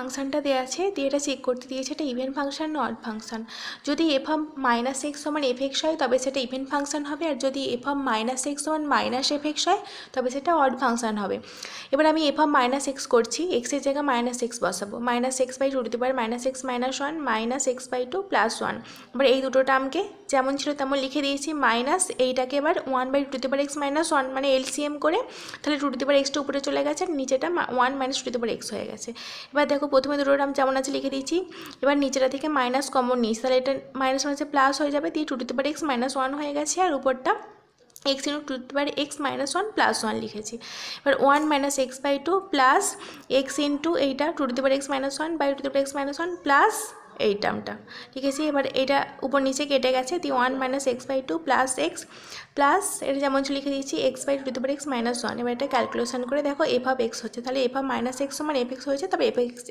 ফাংশনটা দেওয়া আছে, দিয়ে এটা চেক করতে দিয়েছে এটা ইভেন ফাংশন না অড ফাংশন। যদি এফ অফ মাইনাস এক্স সমান এফ এক্স হয় তবে সেটা ইভেন ফাংশন হবে, আর যদি এফ অফ মাইনাস এক্স সমান মাইনাস এফ এক্স হয় তবে সেটা অড ফাংশন হবে। এবার আমি এফ অফ মাইনাস এক্স করছি, এক্সের জায়গায় মাইনাস এক্স বসাবো, minus x by two to the power minus x minus one minus x by two plus one. এবার এই দুটো টার্মকে যেমন ছিল তেমন লিখে দিয়েছি, মাইনাস এইটাকে এবার one by two to the power x minus one মানে এলসিএম করে তাহলে টু টু দি পাওয়ার এক্সটা উপরে চলে গেছে আর নিচেটা one minus two to the power x হয়ে গেছে। এবার দেখো প্রথমে দুটো টার্ম যেমন আছে লিখে দিয়েছি, এবার নিচেটা থেকে মাইনাস কমন নিয়েছি তাহলে এটা মাইনাস মাইনাসে প্লাস হয়ে যাবে, দিয়ে two to the power x minus one হয়ে গেছে আর উপরটা x into two to the power x minus one plus one লিখেছি। এবার one minus x by two plus x into এইটা two to the power x minus one by two to the power x minus one plus এই টার্মটা ঠিক আছে। এবার এটা উপর নিচে কেটে গেছে, দিয়ে one minus x by two plus x plus এটা যেমন লিখে দিয়েছি x by two to the power x minus one. এবার এটা ক্যালকুলেশন করে দেখো এফ অফ এক্স হচ্ছে, তাহলে এফ অফ মাইনাস এক্স সমান এফ এক্স হয়েছে, তবে এফ এক্স